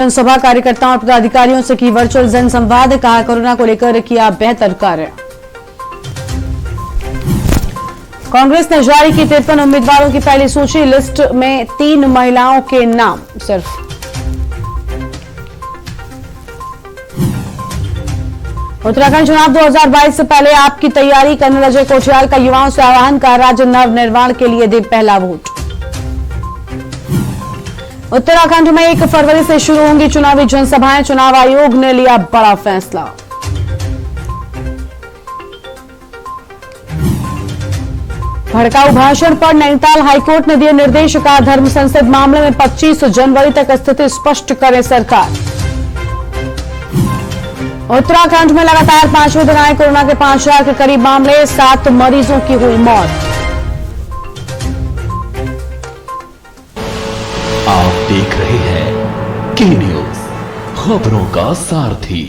जनसभा कार्यकर्ताओं और पदाधिकारियों से की वर्चुअल जनसंवाद, कहा कोरोना को लेकर किया बेहतर कार्य। कांग्रेस ने जारी की 53 उम्मीदवारों की पहली सूची, लिस्ट में 3 महिलाओं के नाम सिर्फ। उत्तराखंड चुनाव 2022 से पहले आपकी तैयारी, कर्नल अजय कोठियाल का युवाओं से आह्वान, कहा राज्य नव निर्माण के लिए दे पहला वोट। उत्तराखंड में 1 फरवरी से शुरू होंगी चुनावी जनसभाएं, चुनाव आयोग ने लिया बड़ा फैसला। भड़काऊ भाषण पर नैनीताल हाईकोर्ट ने दिए निर्देश, कहा धर्म संसद मामले में 25 जनवरी तक स्थिति स्पष्ट करे सरकार। उत्तराखंड में लगातार 5वें दिन आए कोरोना के 5000 के करीब मामले, 7 मरीजों की हुई मौत। आप देख रहे हैं के न्यूज, खबरों का सारथी।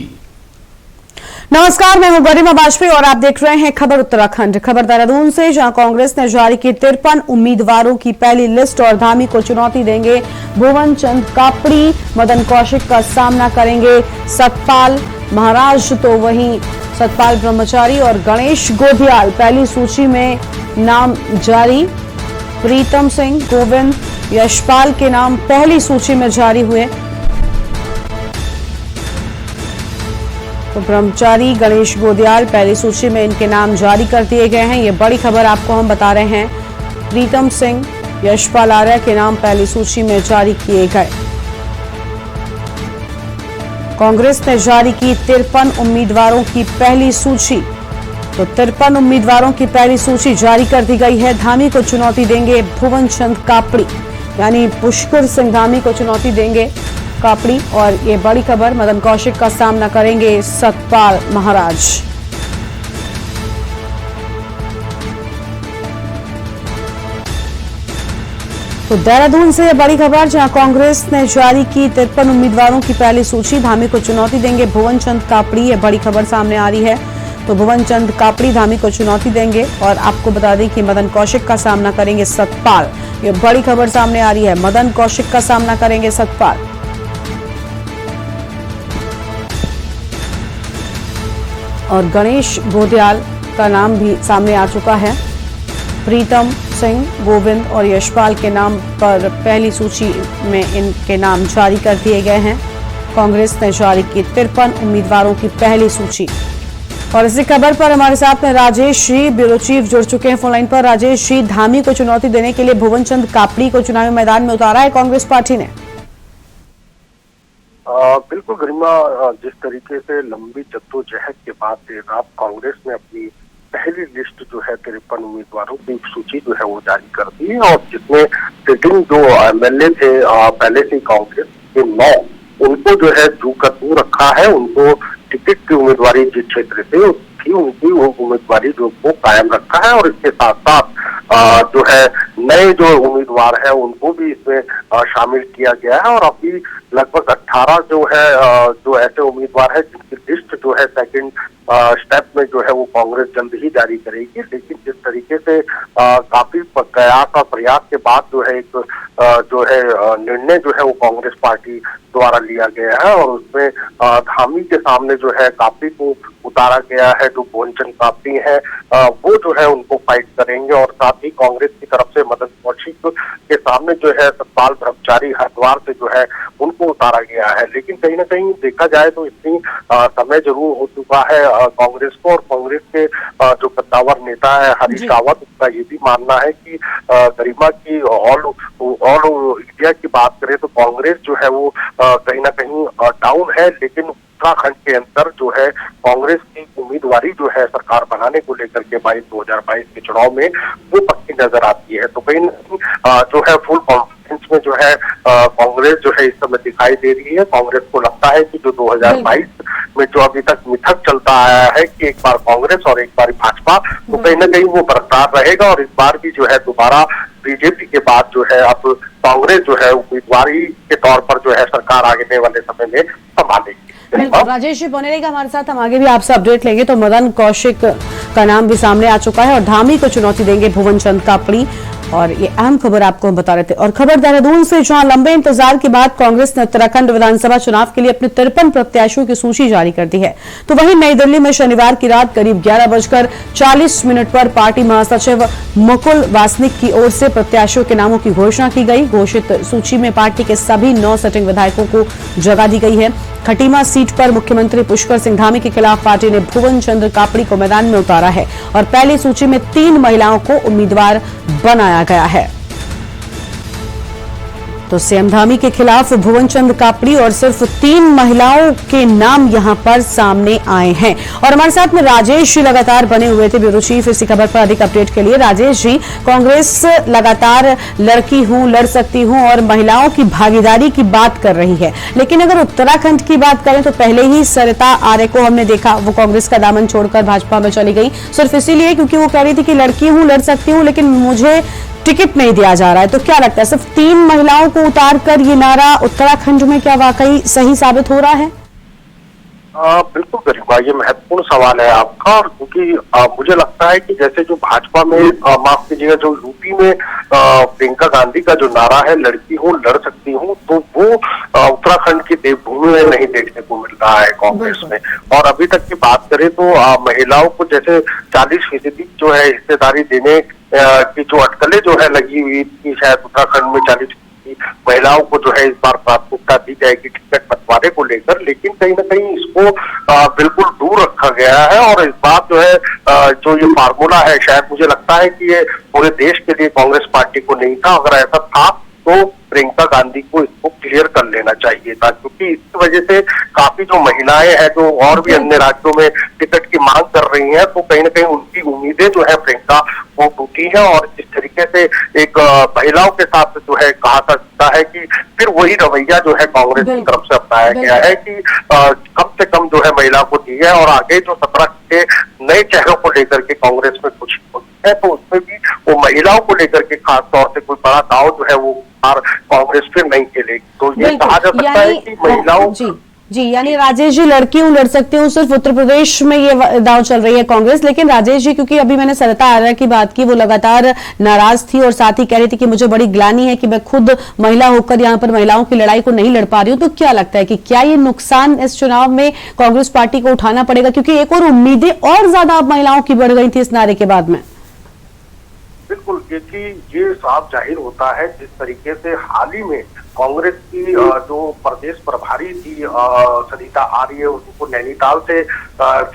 नमस्कार, मैं हूं गरिमा वाजपेयी और आप देख रहे हैं खबर उत्तराखंड। खबर देहरादून से, जहां कांग्रेस ने जारी की 53 उम्मीदवारों की पहली लिस्ट और धामी को चुनौती देंगे भुवन चंद कापड़ी, मदन कौशिक का सामना करेंगे सतपाल महाराज, तो वहीं सतपाल ब्रह्मचारी और गणेश गोधियाल पहली सूची में नाम जारी। प्रीतम सिंह, गोविंद, यशपाल के नाम पहली सूची में जारी हुए। तो ब्रह्मचारी, गणेश गोदियाल पहली सूची में इनके नाम जारी कर दिए गए हैं। ये बड़ी खबर आपको हम बता रहे हैं। प्रीतम सिंह, यशपाल आर्य के नाम पहली सूची में जारी किए गए। कांग्रेस ने जारी की 53 उम्मीदवारों की पहली सूची, तो 53 उम्मीदवारों की पहली सूची जारी कर दी गई है। धामी को चुनौती देंगे भुवन चंद कापड़ी, यानी पुष्कर सिंह धामी को चुनौती देंगे कापड़ी। और ये बड़ी खबर, मदन कौशिक का सामना करेंगे सतपाल महाराज। तो देहरादून से बड़ी खबर, जहां कांग्रेस ने जारी की 53 उम्मीदवारों की पहली सूची, धामी को चुनौती देंगे भुवन चंद कापड़ी। ये बड़ी खबर सामने आ रही है। तो भुवन चंद कापड़ी धामी को चुनौती देंगे। और आपको बता दें कि मदन कौशिक का सामना करेंगे सतपाल। ये बड़ी खबर सामने आ रही है, मदन कौशिक का सामना करेंगे सतपाल। और गणेश गोदियाल का नाम भी सामने आ चुका है। प्रीतम सिंह, गोविंद और यशपाल के नाम पर पहली सूची में इनके नाम जारी कर दिए गए हैं। कांग्रेस ने जारी की 53 उम्मीदवारों की पहली सूची। और इसी खबर पर हमारे साथ में राजेश जी, ब्यूरो चीफ, जुड़ चुके हैं फोन लाइन पर। राजेश जी, धामी को चुनौती देने के लिए भुवन चंद कापड़ी को चुनावी मैदान में उतारा है कांग्रेस पार्टी ने। बिल्कुल गरिमा, जिस तरीके से लंबी जद्दोजहद के बाद देर रात कांग्रेस ने अपनी पहली लिस्ट जो है 53 उम्मीदवारों की सूची जो है वो जारी कर दी, और जिसमें सिटिंग जो एमएलए थे पहले से कांग्रेस के 9, उनको जो है जू का तू रखा है। उनको टिकट की उम्मीदवारी जिस क्षेत्र से थी उनकी वो उम्मीदवारी जो वो कायम रखा है। और इसके साथ साथ जो है नए जो उम्मीदवार है उनको भी इसमें शामिल किया गया है। और अभी लगभग 18 जो है जो ऐसे उम्मीदवार है जिनकी लिस्ट जो है सेकंड स्टेप में जो है वो कांग्रेस जल्द ही जारी करेगी। लेकिन जिस तरीके से काफी प्रयास और प्रयास के बाद जो है एक जो है निर्णय जो है वो कांग्रेस पार्टी द्वारा लिया गया है, और उसमें धामी के सामने जो है कापड़ी को उतारा गया है। जो भुवन चंद कापड़ी है वो जो है उनको फाइट करेंगे। और साथ ही कांग्रेस की तरफ से मदन कौशिक के सामने जो है सतपाल ब्रह्मचारी हरिद्वार से जो है उनको उतारा गया है। लेकिन कहीं ना कहीं देखा जाए तो इतनी समय जरूर हो चुका है कांग्रेस को। और कांग्रेस के जो कद्दावर नेता है हरीश रावत, उसका ये भी मानना है कि गरिमा की ऑल इंडिया की बात करें तो कांग्रेस जो है वो कहीं ना कहीं डाउन है। लेकिन उत्तराखंड के अंदर जो है कांग्रेस की उम्मीदवारी जो है सरकार बनाने को लेकर के 2022 के चुनाव में वो पक्की नजर आती है। तो कहीं ना कहीं जो है फुल कॉन्फिडेंस में जो है कांग्रेस जो है इस समय दिखाई दे रही है। कांग्रेस को लगता है कि जो 2022 में जो अभी तक मिथक चलता आया है कि एक बार कांग्रेस और एक बार भाजपा, तो कहीं ना कहीं वो बरकरार रहेगा। और इस बार भी जो है दोबारा बीजेपी के बाद जो है अब कांग्रेस जो है उम्मीदवारी के तौर पर जो है सरकार आने वाले समय में संभालेगी। राजेश जी बने रहेगा हमारे साथ, हम आगे भी आपसे अपडेट लेंगे। तो मदन कौशिक का नाम भी सामने आ चुका है और धामी को चुनौती देंगे भुवन चंद कापड़ी। और ये अहम खबर आपको हम बता रहे थे। और खबर देहरादून से, जहां लंबे इंतजार के बाद कांग्रेस ने उत्तराखंड विधानसभा चुनाव के लिए अपने 53 प्रत्याशियों की सूची जारी कर दी है। तो वहीं नई दिल्ली में शनिवार की रात करीब 11:40 पर पार्टी महासचिव मुकुल वासनिक की ओर से प्रत्याशियों के नामों की घोषणा की गई। घोषित सूची में पार्टी के सभी 9 सिटिंग विधायकों को जगह दी गई है। खटीमा सीट पर मुख्यमंत्री पुष्कर सिंह धामी के खिलाफ पार्टी ने भुवन चंद्र कापड़ी को मैदान में उतारा है और पहली सूची में 3 महिलाओं को उम्मीदवार बनाया गया है। तो सीएम धामी के खिलाफ भुवन चंद्र कापड़ी और सिर्फ 3 महिलाओं के नाम यहां पर सामने आए हैं। और हमारे साथ में राजेश जी लगातार बने हुए थे ब्यूरो चीफ इसी खबर पर अधिक अपडेट के लिए। राजेश जी, कांग्रेस लगातार लड़की हूं, लड़ सकती हूं और महिलाओं की भागीदारी की बात कर रही है, लेकिन अगर उत्तराखंड की बात करें तो पहले ही सरिता आर्य को हमने देखा, वो कांग्रेस का दामन छोड़कर भाजपा में चली गई सिर्फ इसीलिए क्योंकि वो कह रही थी कि लड़की हूं, लड़ सकती हूं, लेकिन मुझे टिकट नहीं दिया जा रहा है। तो क्या लगता है, सिर्फ 3 महिलाओं को उतारकर ये नारा उत्तराखंड में क्या वाकई सही साबित हो रहा है? बिल्कुल गरिमा, ये महत्वपूर्ण सवाल है आपका। और क्योंकि मुझे लगता है कि जैसे जो भाजपा में माफ कीजिएगा, जो यूपी में प्रियंका गांधी का जो नारा है लड़की हूँ लड़ सकती हूँ, तो वो उत्तराखंड की देवभूमि में नहीं देखने को मिल रहा है कांग्रेस में। और अभी तक की बात करें तो महिलाओं को जैसे 40% जो है हिस्सेदारी देने की जो अटकलें जो है लगी हुई थी, शायद उत्तराखंड में 40% महिलाओं को जो है इस बार प्राथमिकता दी जाएगी टिकट बंटवारे को लेकर, लेकिन कहीं ना कहीं इसको बिल्कुल दूर रखा गया है। और इस बार जो है जो ये फार्मूला है, शायद मुझे लगता है कि ये पूरे देश के लिए कांग्रेस पार्टी को नहीं था। अगर ऐसा था तो प्रियंका गांधी को इसको क्लियर कर लेना चाहिए था, क्योंकि इस वजह से काफी जो महिलाएं हैं जो और भी अन्य राज्यों में टिकट की मांग कर रही हैं, तो कहीं ना कहीं उनकी उम्मीदें जो है प्रियंका वो टूटी है। और जिस तरीके से एक महिलाओं के साथ जो है कहा सकता है कि फिर वही रवैया जो है कांग्रेस की तरफ से अपनाया गया है कि कम से कम जो है महिला को दी है। और आगे जो 17 के नए चेहरों को लेकर के कांग्रेस में कुछ है, तो उसमें भी वो महिलाओं को लेकर के खास तौर से कोई बड़ा दाव जो है वो कांग्रेस फिर नहीं खेलेगी। तो ये कहा जा सकता है कि महिलाओं जी, यानी राजेश जी, लड़की हूं लड़ सकती हूँ, सिर्फ उत्तर प्रदेश में ये दाव चल रही है कांग्रेस। लेकिन राजेश जी, क्योंकि अभी मैंने सरिता आर्य की बात की, वो लगातार नाराज थी और साथ ही कह रही थी कि मुझे बड़ी ग्लानि है कि मैं खुद महिला होकर यहाँ पर महिलाओं की लड़ाई को नहीं लड़ पा रही हूँ। तो क्या लगता है कि क्या ये नुकसान इस चुनाव में कांग्रेस पार्टी को उठाना पड़ेगा, क्योंकि एक और उम्मीदें और ज्यादा महिलाओं की बढ़ गई थी इस नारे के बाद में? बिल्कुल, क्योंकि ये साफ जाहिर होता है जिस तरीके से हाल ही में कांग्रेस की जो प्रदेश प्रभारी थी सरिता आर्य, उनको नैनीताल से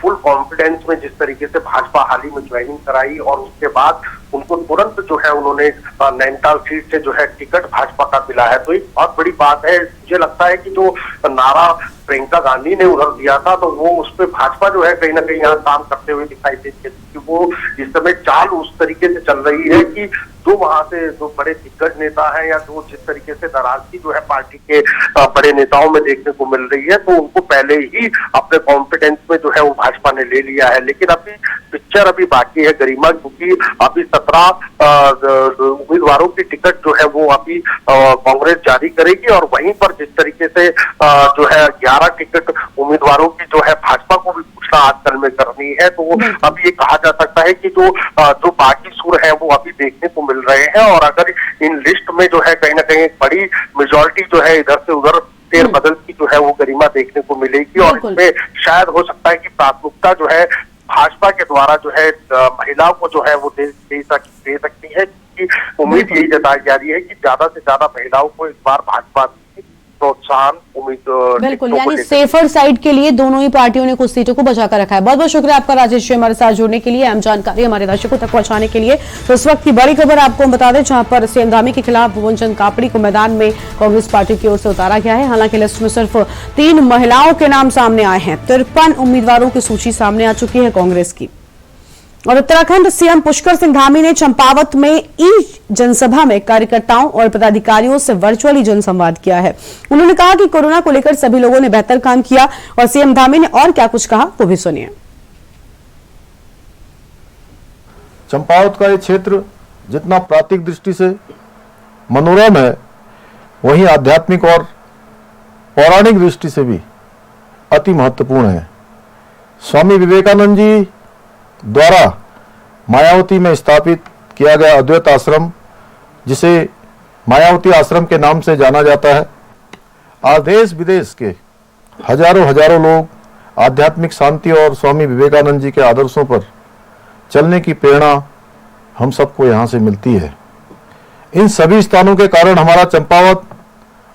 फुल कॉन्फिडेंस में जिस तरीके से भाजपा हाल ही में ज्वाइनिंग कराई और उसके बाद उनको तुरंत जो है उन्होंने नैनीताल सीट से जो है टिकट भाजपा का मिला है। तो एक बहुत बड़ी बात है। मुझे लगता है कि जो नारा प्रियंका गांधी ने उधर दिया था, तो वो उस पर भाजपा जो है कहीं ना कहीं यहाँ काम करते हुए दिखाई देती है, कि वो इस समय चाल उस तरीके से चल रही है कि जो वहां से जो बड़े दिग्गज नेता हैं या जो जिस तरीके से नाराजगी जो है पार्टी के बड़े नेताओं में देखने को मिल रही है, तो उनको पहले ही अपने कॉन्फिडेंस में जो है वो भाजपा ने ले लिया है। लेकिन अभी पिक्चर अभी बाकी है गरिमा, क्योंकि अभी 17 उम्मीदवारों की टिकट जो है वो अभी कांग्रेस जारी करेगी और वहीं पर जिस तरीके से जो है 11 टिकट उम्मीदवारों की जो है भाजपा को भी घोषणा आज कल में करनी है। तो अभी ये कहा जा सकता है कि जो बाकी सुर है वो अभी देखने को मिल रहे हैं। और अगर इन लिस्ट में जो है कहीं ना कहीं एक बड़ी मेजोरिटी जो है इधर से उधर फेर बदल की जो है वो गरिमा देखने को मिलेगी। और इसमें शायद हो सकता है कि प्राथमिकता जो है भाजपा के द्वारा जो है महिलाओं को जो है वो दे सकती है, कि उम्मीद यही जताई जा रही है कि ज्यादा से ज्यादा महिलाओं को इस बार भाजपा प्रोत्साहन उम्मीद। बिल्कुल, यानी सेफर साइड के लिए दोनों ही पार्टियों ने कुछ सीटों को बचा कर रखा है। बहुत बहुत शुक्रिया आपका राजेश जी, हमारे साथ जुड़ने के लिए, अहम जानकारी हमारे दर्शकों तक पहुंचाने के लिए। तो इस वक्त की बड़ी खबर आपको हम बता दें, जहां पर सीएम धामी के खिलाफ भुवन चंद्र कापड़ी को मैदान में कांग्रेस पार्टी की ओर से उतारा गया है। हालांकि लिस्ट में सिर्फ 3 महिलाओं के नाम सामने आए हैं। 53 उम्मीदवारों की सूची सामने आ चुकी है कांग्रेस की। और उत्तराखंड सीएम पुष्कर सिंह धामी ने चंपावत में ई जनसभा में कार्यकर्ताओं और पदाधिकारियों से वर्चुअली जनसंवाद किया है। उन्होंने कहा कि कोरोना को लेकर सभी लोगों ने बेहतर काम किया। और सीएम धामी ने और क्या कुछ कहा वो भी सुनिए। चंपावत का ये क्षेत्र जितना प्राकृतिक दृष्टि से मनोरम है, वहीं आध्यात्मिक और पौराणिक दृष्टि से भी अति महत्वपूर्ण है। स्वामी विवेकानंद जी द्वारा मायावती में स्थापित किया गया अद्वैत आश्रम जिसे मायावती आश्रम के नाम से जाना जाता है। आज देश विदेश के हजारों हजारों लोग आध्यात्मिक शांति और स्वामी विवेकानंद जी के आदर्शों पर चलने की प्रेरणा हम सबको यहाँ से मिलती है। इन सभी स्थानों के कारण हमारा चंपावत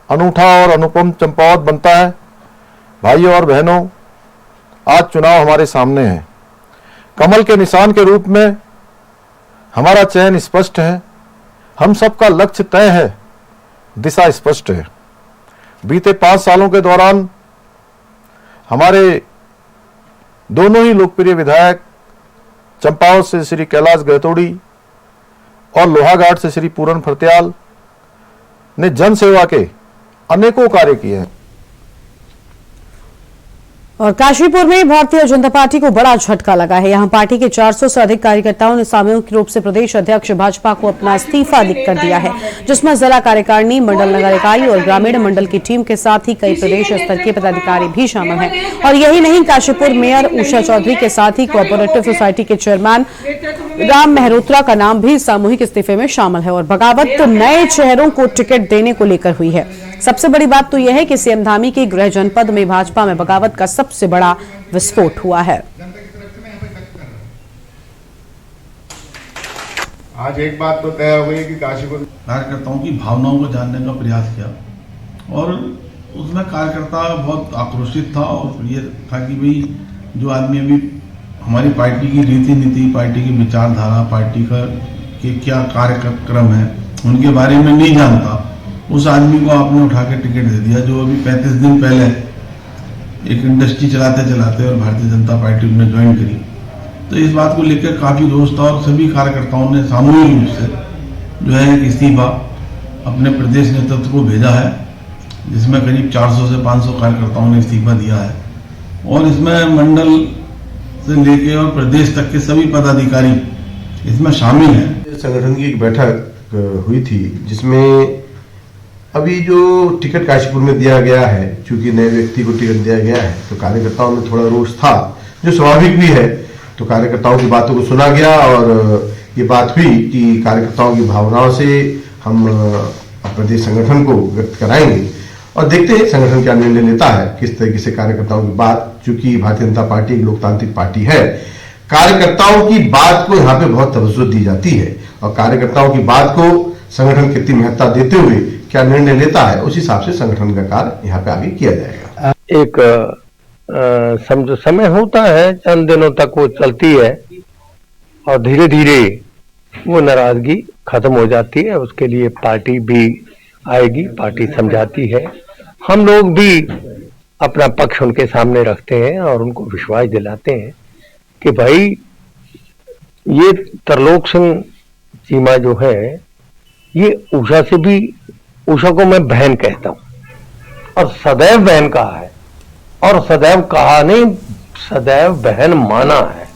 अनूठा और अनुपम चंपावत बनता है। भाइयों और बहनों, आज चुनाव हमारे सामने है। कमल के निशान के रूप में हमारा चयन स्पष्ट है। हम सबका लक्ष्य तय है, दिशा स्पष्ट है। बीते 5 सालों के दौरान हमारे दोनों ही लोकप्रिय विधायक चंपावत से श्री कैलाश गहतोड़ी और लोहाघाट से श्री पूरन फर्त्याल ने जन सेवा के अनेकों कार्य किए हैं। और काशीपुर में भारतीय जनता पार्टी को बड़ा झटका लगा है। यहां पार्टी के 400 से अधिक कार्यकर्ताओं ने सामूहिक रूप से प्रदेश अध्यक्ष भाजपा को अपना इस्तीफा लिख कर दिया है, जिसमें जिला कार्यकारिणी, मंडल नगर इकाई और ग्रामीण मंडल की टीम के साथ ही कई प्रदेश स्तर के पदाधिकारी भी शामिल हैं। और यही नहीं, काशीपुर मेयर उषा चौधरी के साथ ही कोऑपरेटिव सोसाइटी के चेयरमैन राम मेहरोत्रा का नाम भी सामूहिक इस्तीफे में शामिल है। और बगावत नए चेहरों को टिकट देने को लेकर हुई है। सबसे बड़ी बात तो यह है कि सीएम धामी के गृह जनपद में भाजपा में बगावत का सबसे बड़ा विस्फोट हुआ है। आज एक बात तो तय हो गई कि काशीपुर कार्यकर्ताओं की भावनाओं को जानने का प्रयास किया और उसमें कार्यकर्ता बहुत आक्रोशित था और ये था कि भाई जो आदमी अभी हमारी पार्टी की रीति नीति, पार्टी की विचारधारा, पार्टी का के क्या कार्यक्रम है उनके बारे में नहीं जानता, उस आदमी को आपने उठा के टिकट दे दिया जो अभी 35 दिन पहले एक इंडस्ट्री चलाते चलाते और भारतीय जनता पार्टी ने ज्वाइन करी। तो इस बात को लेकर काफी रोष था और सभी कार्यकर्ताओं ने सामूहिक रूप से जो है एक इस्तीफा अपने प्रदेश नेतृत्व को भेजा है, जिसमें करीब 400 से 500 कार्यकर्ताओं ने इस्तीफा दिया है। और इसमें मंडल से लेके और प्रदेश तक के सभी पदाधिकारी इसमें शामिल हैं। संगठन की एक बैठक हुई थी जिसमें अभी जो टिकट काशीपुर में दिया गया है, चूंकि नए व्यक्ति को टिकट दिया गया है तो कार्यकर्ताओं में थोड़ा रोष था, जो स्वाभाविक भी है। तो कार्यकर्ताओं की बातों को सुना गया और ये बात हुई कि कार्यकर्ताओं की भावनाओं से हम प्रदेश संगठन को व्यक्त कराएंगे और देखते हैं संगठन क्या निर्णय लेता है, किस तरीके से कार्यकर्ताओं की बात, चूंकि भारतीय जनता पार्टी एक लोकतांत्रिक पार्टी है, कार्यकर्ताओं की बात को यहाँ पे बहुत तवज्जो दी जाती है और कार्यकर्ताओं की बात को संगठन कितनी महत्ता देते हुए क्या निर्णय लेता है उस हिसाब से संगठन का कार्य यहाँ पे आगे किया जाएगा। एक समझो समय होता है, चंद दिनों तक वो चलती है और धीरे धीरे वो नाराजगी खत्म हो जाती है। उसके लिए पार्टी भी आएगी, पार्टी समझाती है, हम लोग भी अपना पक्ष उनके सामने रखते हैं और उनको विश्वास दिलाते हैं कि भाई ये तरलोक सिंह चीमा जो है ये उषा से भी, उषा को मैं बहन कहता हूं और सदैव बहन कहा है और सदैव कहा नहीं, सदैव बहन माना है।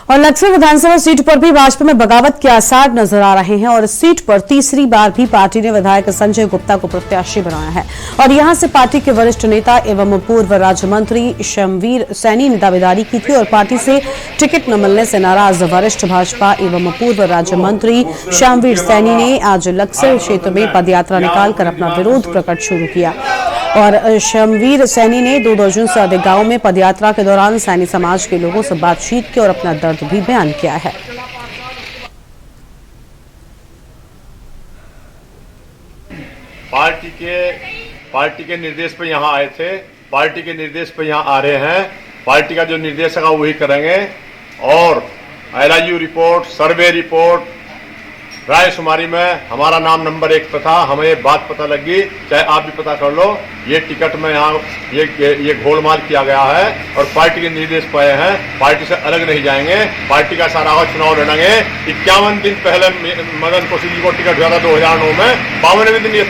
और लक्ष्मी विधानसभा सीट पर भी भाजपा में बगावत के आसार नजर आ रहे हैं और इस सीट पर तीसरी बार भी पार्टी ने विधायक संजय गुप्ता को प्रत्याशी बनाया है। और यहां से पार्टी के वरिष्ठ नेता एवं पूर्व राज्य मंत्री श्यामवीर सैनी ने दावेदारी की थी और पार्टी से टिकट न मिलने से नाराज वरिष्ठ भाजपा एवं पूर्व राज्य मंत्री श्यामवीर सैनी ने आज लक्सर क्षेत्र में पदयात्रा निकालकर अपना विरोध प्रकट शुरू किया। और श्यामवीर सैनी ने 2 दर्जन से अधिक गांवों में पदयात्रा के दौरान सैनी समाज के लोगों से बातचीत की और अपना दर्द भी बयान किया है। पार्टी के निर्देश पर यहाँ आए थे, पार्टी के निर्देश पर यहाँ आ रहे हैं, पार्टी का जो निर्देश है वही करेंगे। और LIU रिपोर्ट, सर्वे रिपोर्ट, रायशुमारी में हमारा नाम नंबर 1 पे था। हमें ये बात पता लगी, चाहे आप भी पता कर लो, ये टिकट में यहाँ ये घोलमाल किया गया है और पार्टी के निर्देश पे हैं, पार्टी से अलग नहीं जाएंगे, पार्टी का सारा चुनाव लड़ेंगे। 51 दिन पहले मदन कौशिक जी को टिकट हुआ था 2009 में, 52वें दिन ये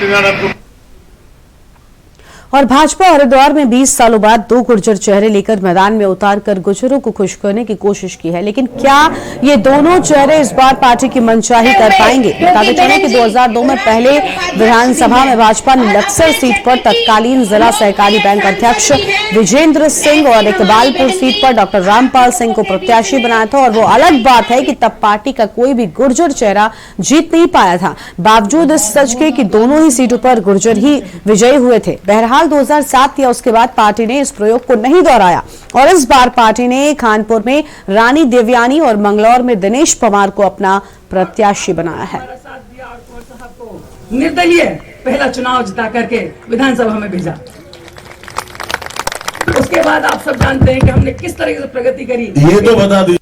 और भाजपा हरिद्वार में 20 सालों बाद 2 गुर्जर चेहरे लेकर मैदान में उतारकर गुर्जरों को खुश करने की कोशिश की है, लेकिन क्या ये दोनों चेहरे इस बार पार्टी की मनचाही कर पाएंगे? बताते चलें कि 2002 में पहले विधानसभा में भाजपा ने लक्सर सीट पर तत्कालीन जिला सहकारी बैंक अध्यक्ष विजेंद्र सिंह और इकबालपुर सीट पर डॉक्टर रामपाल सिंह को प्रत्याशी बनाया था। और वो अलग बात है कि तब पार्टी का कोई भी गुर्जर चेहरा जीत नहीं पाया था, बावजूद इस सच के कि दोनों ही सीटों पर गुर्जर ही विजयी हुए थे। बहरहाल 2007 या उसके बाद पार्टी ने इस प्रयोग को नहीं दोहराया और इस बार पार्टी ने कानपुर में रानी देवयानी और मंगलौर में दिनेश पवार को अपना प्रत्याशी बनाया है। निर्दलीय पहला चुनाव जिता करके विधानसभा में भेजा। उसके बाद आप सब जानते हैं कि हमने किस तरह से प्रगति करी, ये तो बता दीजिए।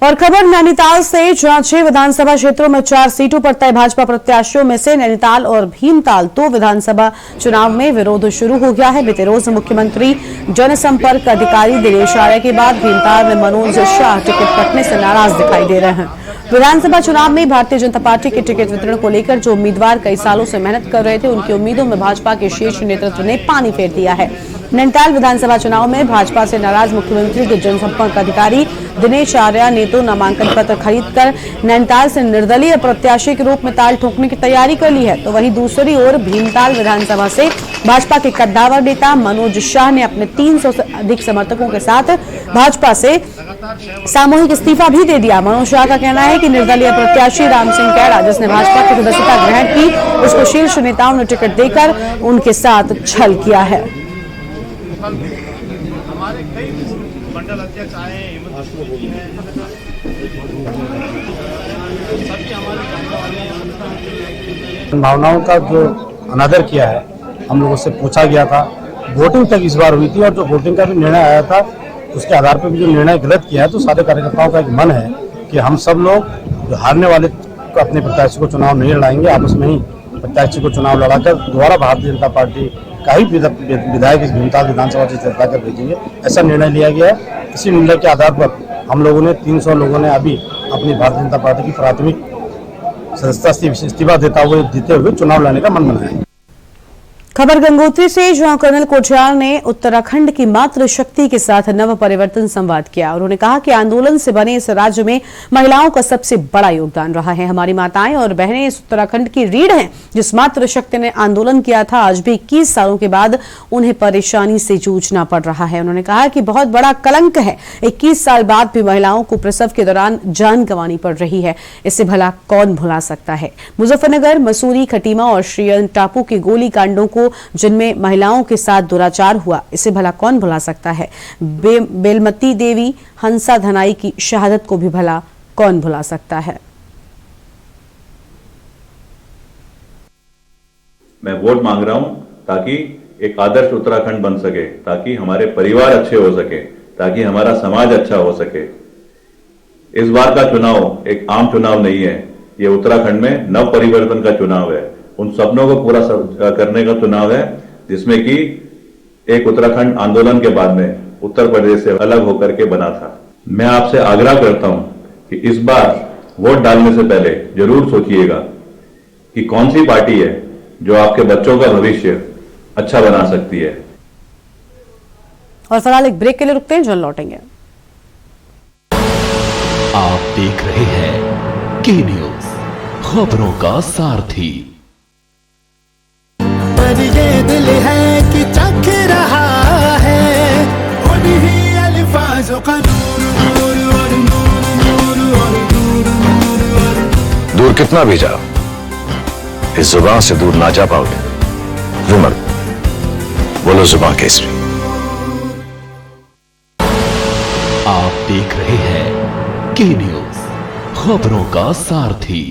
और खबर नैनीताल से, जहां 6 विधानसभा क्षेत्रों में 4 सीटों पर तय भाजपा प्रत्याशियों में से नैनीताल और भीमताल 2 विधानसभा चुनाव में विरोध शुरू हो गया है। बीते रोज मुख्यमंत्री जनसंपर्क अधिकारी दिनेश आर्य के बाद भीमताल में मनोज शाह टिकट कटने से नाराज दिखाई दे रहे हैं। विधानसभा चुनाव में भारतीय जनता पार्टी के टिकट वितरण को लेकर जो उम्मीदवार कई सालों से मेहनत कर रहे थे, उनकी उम्मीदों में भाजपा के शीर्ष नेतृत्व ने पानी फेर दिया है। नैनीताल विधानसभा चुनाव में भाजपा से नाराज मुख्यमंत्री के जनसंपर्क अधिकारी दिनेश आर्य ने तो नामांकन पत्र खरीदकर नैनीताल से निर्दलीय प्रत्याशी के रूप में ताल ठोकने की तैयारी कर ली है। तो वहीं दूसरी ओर भीमताल विधानसभा से भाजपा के कद्दावर नेता मनोज शाह ने अपने 300 से अधिक समर्थकों के साथ भाजपा से सामूहिक इस्तीफा भी दे दिया। मनोज शाह का कहना है कि निर्दलीय प्रत्याशी राम सिंह कैड़ा, जिसने भाजपा की सदस्यता ग्रहण की, उसको शीर्ष नेताओं ने टिकट देकर उनके साथ छल किया है। हमारे कई मंडल अध्यक्ष आए हैं, भावनाओं का जो अनादर किया है, हम लोगों से पूछा गया था, वोटिंग तक इस बार हुई थी और जो वोटिंग का भी निर्णय आया था उसके आधार पर भी जो निर्णय गलत किया है, तो सारे कार्यकर्ताओं का एक मन है कि हम सब लोग जो हारने वाले को अपने प्रत्याशी को चुनाव नहीं लड़ाएंगे, आपस में ही प्रत्याशी को चुनाव लड़ाकर दोबारा भारतीय जनता पार्टी का ही विधायक इस भीमताल विधानसभा से जिता कर भेजेंगे, ऐसा निर्णय लिया गया है। इसी निर्णय के आधार पर हम लोगों ने 300 लोगों ने अभी अपनी भारतीय जनता पार्टी की प्राथमिक सदस्यता से इस्तीफा देते हुए चुनाव लड़ने का मन बनाया है। खबर गंगोत्री से, जहां कर्नल कोठियाल ने उत्तराखंड की मातृ शक्ति के साथ नव परिवर्तन संवाद किया। उन्होंने कहा कि आंदोलन से बने इस राज्य में महिलाओं का सबसे बड़ा योगदान रहा है। हमारी माताएं और बहनें इस उत्तराखंड की रीढ़ हैं। जिस मातृ शक्ति ने आंदोलन किया था, आज भी 21 सालों के बाद उन्हें परेशानी से जूझना पड़ रहा है। उन्होंने कहा कि बहुत बड़ा कलंक है, 21 साल बाद भी महिलाओं को प्रसव के दौरान जान गंवानी पड़ रही है। इसे भला कौन भुला सकता है। मुजफ्फरनगर, मसूरी, खटीमा और श्रीयन टापू के गोली कांडों को, जिनमें महिलाओं के साथ दुराचार हुआ, इसे भला कौन भुला सकता है। बेलमती देवी, हंसा धनाई की शहादत को भी भला कौन भुला सकता है। मैं वोट मांग रहा हूं ताकि एक आदर्श उत्तराखंड बन सके, ताकि हमारे परिवार अच्छे हो सके, ताकि हमारा समाज अच्छा हो सके। इस बार का चुनाव एक आम चुनाव नहीं है, ये उत्तराखंड में नव परिवर्तन का चुनाव है। उन सपनों को पूरा करने का चुनाव है, जिसमें कि एक उत्तराखंड आंदोलन के बाद में उत्तर प्रदेश से अलग होकर के बना था। मैं आपसे आग्रह करता हूं कि इस बार वोट डालने से पहले जरूर सोचिएगा कि कौन सी पार्टी है जो आपके बच्चों का भविष्य अच्छा बना सकती है। और फिलहाल एक ब्रेक के लिए रुकते हैं, जल्द लौटेंगे। आप देख रहे हैं के न्यूज, खबरों का सारथी। पर ये दिल है कि चख रहा है उन्हीं अल्फाजों का नूर नूर और नूर नूर और नूर नूर और दूर कितना भी जाओ, इस जुबान से दूर ना जा पाओगे। विमल, बोलो जुबान केसरी। आप देख रहे हैं के न्यूज, खबरों का सारथी।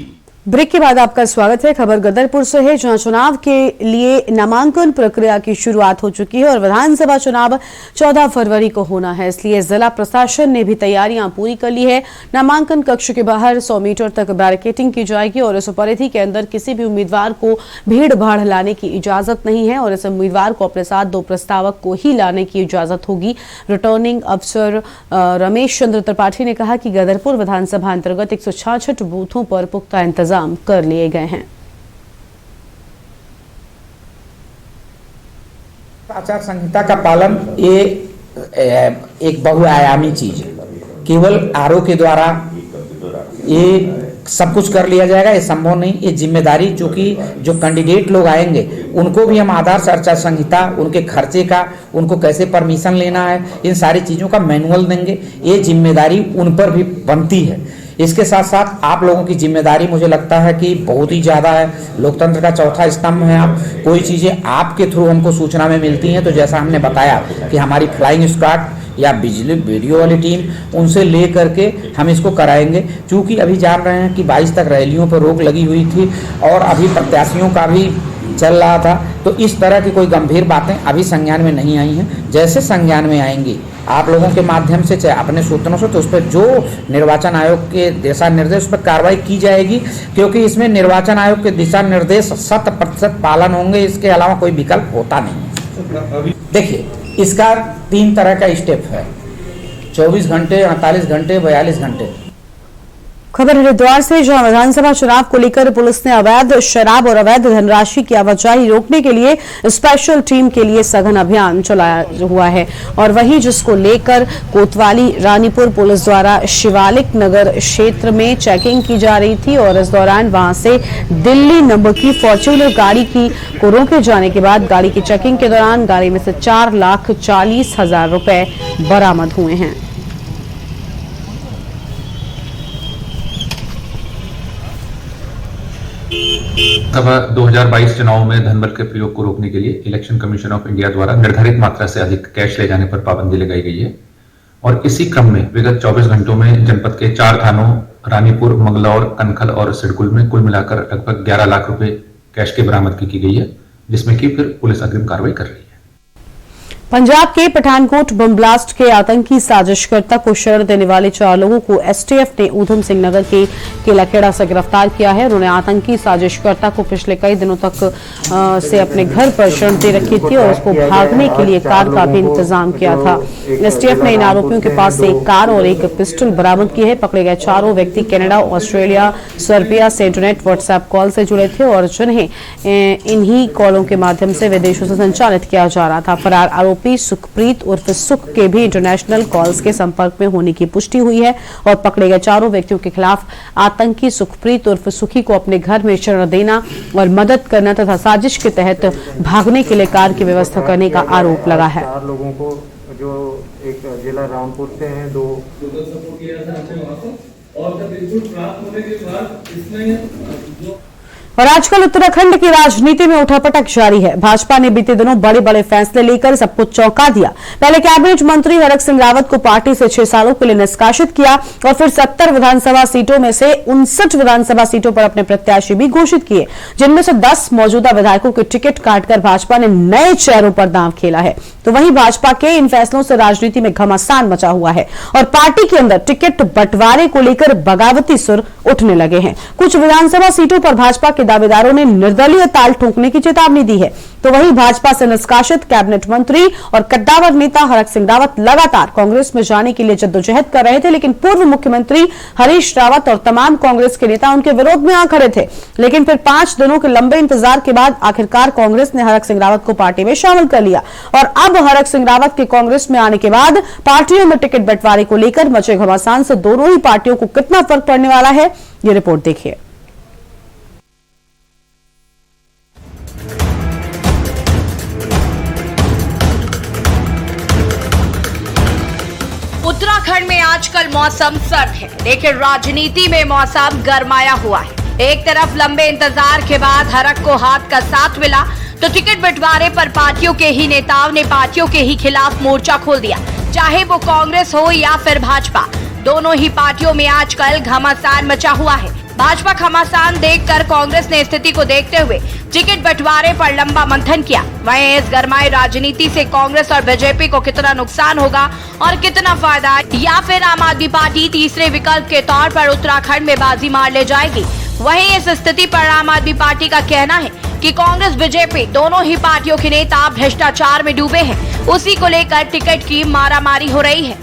ब्रेक के बाद आपका स्वागत है। खबर गदरपुर से है, जहां चुनाव के लिए नामांकन प्रक्रिया की शुरुआत हो चुकी है और विधानसभा चुनाव 14 फरवरी को होना है, इसलिए जिला प्रशासन ने भी तैयारियां पूरी कर ली है। नामांकन कक्ष के बाहर 100 मीटर तक बैरिकेडिंग की जाएगी और इस परिधि के अंदर किसी भी उम्मीदवार को भीड़ भाड़ लाने की इजाजत नहीं है और इस उम्मीदवार को अपने साथ 2 प्रस्तावक को ही लाने की इजाजत होगी। रिटर्निंग अफसर रमेश चंद्र त्रिपाठी ने कहा कि गदरपुर विधानसभा अंतर्गत 166 बूथों पर पुख्ता इंतजाम कर लिए गए हैं। आचार संहिता का पालन ये एक बहुआयामी चीज है। केवल आरओ के द्वारा ये सब कुछ कर लिया जाएगा, ये संभव नहीं। ये जिम्मेदारी चूंकि जो कैंडिडेट लोग आएंगे उनको भी हम आदर्श आचार संहिता, उनके खर्चे का, उनको कैसे परमिशन लेना है, इन सारी चीज़ों का मैनुअल देंगे। ये जिम्मेदारी उन पर भी बनती है। इसके साथ साथ आप लोगों की जिम्मेदारी मुझे लगता है कि बहुत ही ज़्यादा है। लोकतंत्र का चौथा स्तंभ है आप। कोई चीज़ें आपके थ्रू हमको सूचना में मिलती हैं, तो जैसा हमने बताया कि हमारी फ्लाइंग स्क्वाड या बिजली वीडियो वाली टीम, उनसे ले करके हम इसको कराएंगे। चूँकि अभी जान रहे हैं कि 22 तक रैलियों पर रोक लगी हुई थी और अभी प्रत्याशियों का भी चल रहा था, तो इस तरह की कोई गंभीर बातें अभी संज्ञान में नहीं आई हैं। जैसे संज्ञान में आएंगी आप लोगों के माध्यम से, चाहे अपने सूत्रों से, तो उस पर जो निर्वाचन आयोग के दिशा निर्देश पर कार्रवाई की जाएगी, क्योंकि इसमें निर्वाचन आयोग के दिशा निर्देश 100% पालन होंगे। इसके अलावा कोई विकल्प होता नहीं। देखिए, इसका 3 तरह का स्टेप है, 24 घंटे, 48 घंटे, 42 घंटे। खबर हरिद्वार से, जहां विधानसभा चुनाव को लेकर पुलिस ने अवैध शराब और अवैध धनराशि की आवाजाही रोकने के लिए स्पेशल टीम के लिए सघन अभियान चलाया हुआ है। और वहीं जिसको लेकर कोतवाली रानीपुर पुलिस द्वारा शिवालिक नगर क्षेत्र में चेकिंग की जा रही थी और इस दौरान वहां से दिल्ली नंबर की फॉर्च्यूनर गाड़ी को रोके जाने के बाद गाड़ी की चेकिंग के दौरान गाड़ी में से 4,40,000 रुपए बरामद हुए हैं। सभा 2022 चुनाव में धनबल के प्रयोग को रोकने के लिए इलेक्शन कमीशन ऑफ इंडिया द्वारा निर्धारित मात्रा से अधिक कैश ले जाने पर पाबंदी लगाई गई है। और इसी क्रम में विगत 24 घंटों में जनपद के 4 थानों रानीपुर, मंगलौर, कनखल और सिडकुल में कुल मिलाकर लगभग 11 लाख रुपए कैश की बरामदगी की गई है, जिसमें कि फिर पुलिस अग्रिम कार्रवाई कर रही है। पंजाब के पठानकोट बम ब्लास्ट के आतंकी साजिशकर्ता को शरण देने वाले 4 लोगों को एसटीएफ ने ऊधम सिंह नगर के किलाखेड़ा से गिरफ्तार किया है। उन्होंने आतंकी साजिशकर्ता को पिछले कई दिनों तक से अपने घर पर शरण दे रखी थी और उसको भागने के लिए कार का भी इंतजाम किया था। एसटीएफ ने इन आरोपियों के पास से एक कार और एक पिस्टल बरामद की है। पकड़े गए 4 व्यक्ति कनाडा, ऑस्ट्रेलिया, सर्बिया से इंटरनेट व्हाट्सएप कॉल से जुड़े थे और जिन्हें इन्हीं कॉलों के माध्यम से विदेशों से संचालित किया जा रहा था। फरार आरोपी सुखप्रीत उर्फ सुख के भी इंटरनेशनल कॉल्स के संपर्क में होने की पुष्टि हुई है और पकड़े गए 4 व्यक्तियों के खिलाफ आतंकी सुखप्रीत उर्फ सुखी को अपने घर में शरण देना और मदद करना तथा साजिश के तहत भागने के लिए कार की व्यवस्था करने का आरोप लगा है। 4 लोगों को जो एक जिला रामपुर से हैं, 2 और आजकल उत्तराखंड की राजनीति में उठापटक जारी है। भाजपा ने बीते दिनों बड़े बड़े फैसले लेकर सबको चौंका दिया। पहले कैबिनेट मंत्री हरक सिंह रावत को पार्टी से 6 सालों के लिए निष्कासित किया और फिर 70 विधानसभा सीटों में से 59 विधानसभा सीटों पर अपने प्रत्याशी भी घोषित किए, जिनमें से 10 मौजूदा विधायकों के टिकट काटकर भाजपा ने नए चेहरों पर दांव खेला है। तो वहीं भाजपा के इन फैसलों से राजनीति में घमासान मचा हुआ है और पार्टी के अंदर टिकट बंटवारे को लेकर बगावती सुर उठने लगे हैं। कुछ विधानसभा सीटों पर भाजपा के दावेदारों ने निर्दलीय ताल ठोकने की चेतावनी दी है। तो वहीं भाजपा से निष्कासित कैबिनेट मंत्री और कद्दावर नेता हरक सिंह रावत लगातार कांग्रेस में जाने के लिए जद्दोजहद कर रहे थे, लेकिन पूर्व मुख्यमंत्री हरीश रावत और तमाम कांग्रेस के नेता उनके विरोध में आ खड़े थे। लेकिन फिर 5 दिनों के लंबे इंतजार के बाद आखिरकार कांग्रेस ने हरक सिंह रावत को पार्टी में शामिल कर लिया और अब हरक सिंह रावत के कांग्रेस में आने के बाद पार्टियों में टिकट बंटवारे को लेकर मचे घमासान से दोनों ही पार्टियों को कितना फर्क पड़ने वाला है, ये रिपोर्ट देखिए। उत्तराखंड में आजकल मौसम सर्द है, लेकिन राजनीति में मौसम गरमाया हुआ है। एक तरफ लंबे इंतजार के बाद हरक को हाथ का साथ मिला तो टिकट बंटवारे पर पार्टियों के ही नेताओं ने पार्टियों के ही खिलाफ मोर्चा खोल दिया, चाहे वो कांग्रेस हो या फिर भाजपा। दोनों ही पार्टियों में आजकल घमासान मचा हुआ है। भाजपा घमासान देखकर कांग्रेस ने स्थिति को देखते हुए टिकट बंटवारे पर लंबा मंथन किया। वहीं इस गरमाई राजनीति से कांग्रेस और बीजेपी को कितना नुकसान होगा और कितना फायदा, या फिर आम आदमी पार्टी तीसरे विकल्प के तौर पर उत्तराखंड में बाजी मार ले जाएगी। वहीं इस स्थिति पर आम आदमी पार्टी का कहना है कि कांग्रेस बीजेपी दोनों ही पार्टियों के नेता भ्रष्टाचार में डूबे हैं, उसी को लेकर टिकट की मारामारी हो रही है।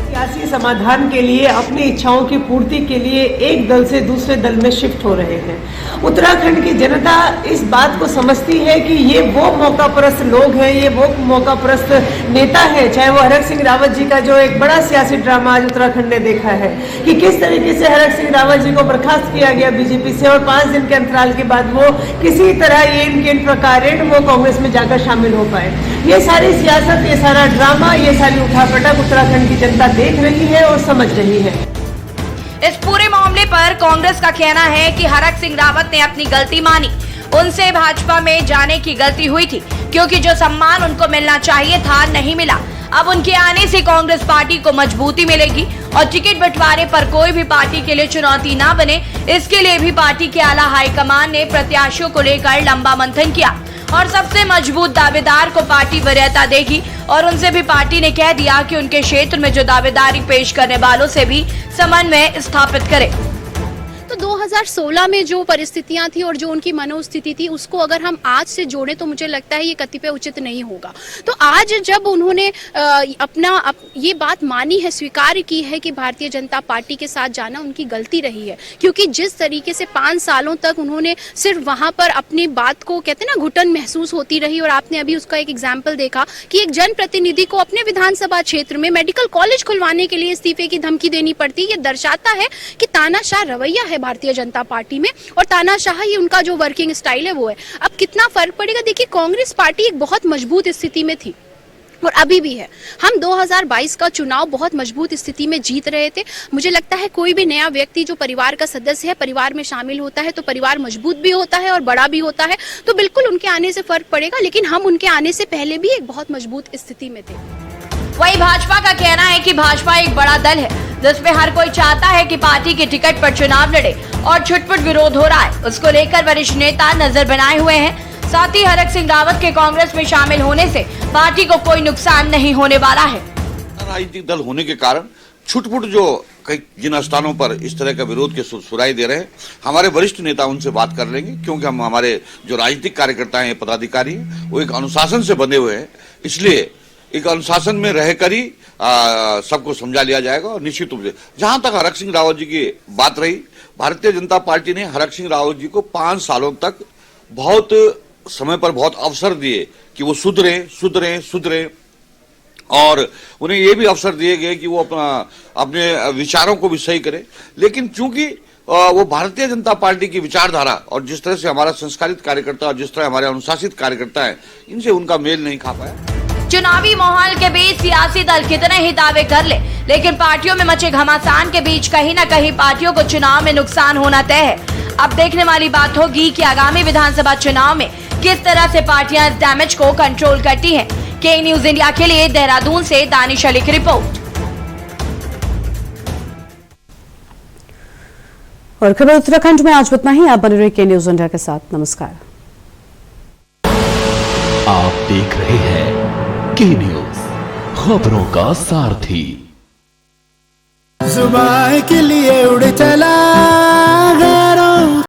सियासी समाधान के लिए, अपनी इच्छाओं की पूर्ति के लिए एक दल से दूसरे दल में शिफ्ट हो रहे हैं। उत्तराखंड की जनता इस बात को समझती है कि ये वो मौकापरस्त लोग हैं, ये वो मौकापरस्त नेता है, चाहे वो हरक सिंह रावत जी का जो एक बड़ा सियासी ड्रामा आज उत्तराखंड ने देखा है कि किस तरीके से हरक सिंह रावत जी को बर्खास्त किया गया बीजेपी से और 5 दिन के अंतराल के बाद वो किसी तरह ये इनके प्रकार वो कांग्रेस में जाकर शामिल हो पाए। ये सारी सियासत, ये सारा ड्रामा, ये सारी उठापटक उत्तराखंड की जनता देख रही है और समझ रही है। इस पूरे मामले पर कांग्रेस का कहना है कि हरक सिंह रावत ने अपनी गलती मानी, उनसे भाजपा में जाने की गलती हुई थी क्योंकि जो सम्मान उनको मिलना चाहिए था नहीं मिला। अब उनके आने से कांग्रेस पार्टी को मजबूती मिलेगी और टिकट बंटवारे पर कोई भी पार्टी के लिए चुनौती ना बने, इसके लिए भी पार्टी के आला हाईकमान ने प्रत्याशियों को लेकर लंबा मंथन किया और सबसे मजबूत दावेदार को पार्टी वरीयता देगी और उनसे भी पार्टी ने कह दिया कि उनके क्षेत्र में जो दावेदारी पेश करने वालों से भी समन्वय स्थापित करे। तो 2016 में जो परिस्थितियां थी और जो उनकी मनोस्थिति थी उसको अगर हम आज से जोड़ें तो मुझे लगता है ये कतिपय उचित नहीं होगा। तो आज जब उन्होंने ये बात मानी है, स्वीकार की है कि भारतीय जनता पार्टी के साथ जाना उनकी गलती रही है, क्योंकि जिस तरीके से 5 सालों तक उन्होंने सिर्फ वहां पर अपनी बात को कहते हैं ना घुटन महसूस होती रही और आपने अभी उसका एक एग्जाम्पल देखा कि एक जनप्रतिनिधि को अपने विधानसभा क्षेत्र में मेडिकल कॉलेज खुलवाने के लिए इस्तीफे की धमकी देनी पड़ती। ये दर्शाता है कि तानाशाह रवैया है भारतीय जनता पार्टी में और तानाशाह ही उनका जो वर्किंग स्टाइल है वो है। अब कितना फर्क पड़ेगा, देखिए कांग्रेस पार्टी एक बहुत मजबूत स्थिति में थी और अभी भी है। हम 2022 का चुनाव बहुत मजबूत स्थिति में जीत रहे थे। मुझे लगता है कोई भी नया व्यक्ति जो परिवार का सदस्य है, परिवार में शामिल होता है तो परिवार मजबूत भी होता है और बड़ा भी होता है, तो बिल्कुल उनके आने से फर्क पड़ेगा, लेकिन हम उनके आने से पहले भी एक बहुत मजबूत स्थिति में थे। वहीं भाजपा का कहना है कि भाजपा एक बड़ा दल है जिसमें हर कोई चाहता है कि पार्टी के टिकट पर चुनाव लड़े और छुटपुट विरोध हो रहा है, उसको लेकर वरिष्ठ नेता नजर बनाए हुए हैं। साथ ही हरक सिंह रावत के कांग्रेस में शामिल होने से पार्टी को कोई नुकसान नहीं होने वाला है। राजनीतिक दल होने के कारण छुटपुट जो कई जिन स्थानों पर इस तरह का विरोध के सुराई दे रहे हैं, हमारे वरिष्ठ नेता उनसे बात कर लेंगे, क्योंकि हम हमारे जो राजनीतिक कार्यकर्ता हैं, पदाधिकारी हैं, वो एक अनुशासन से बंधे हुए हैं, इसलिए एक अनुशासन में रहकर ही सबको समझा लिया जाएगा। और निश्चित रूप से जहां तक हरक सिंह रावत जी की बात रही, भारतीय जनता पार्टी ने हरक सिंह रावत जी को 5 सालों तक बहुत समय पर बहुत अवसर दिए कि वो सुधरे और उन्हें ये भी अवसर दिए गए कि वो अपने विचारों को भी सही करे। लेकिन चूंकि वो भारतीय जनता पार्टी की विचारधारा और जिस तरह से हमारा संस्कारित कार्यकर्ता और जिस तरह हमारे अनुशासित कार्यकर्ता है, इनसे उनका मेल नहीं खा पाया। चुनावी माहौल के बीच सियासी दल कितने ही दावे कर ले, लेकिन पार्टियों में मचे घमासान के बीच कहीं न कहीं पार्टियों को चुनाव में नुकसान होना तय है। अब देखने वाली बात होगी कि आगामी विधानसभा चुनाव में किस तरह से पार्टियां इस डैमेज को कंट्रोल करती हैं। के न्यूज इंडिया के लिए देहरादून से दानिश अली की रिपोर्ट। और खबर उत्तराखंड में आज इतना ही। आप बने रहिए के न्यूज इंडिया के साथ। नमस्कार। आप देख रहे हैं के न्यूज, खबरों का सारथी। जुबान के लिए उड़ चला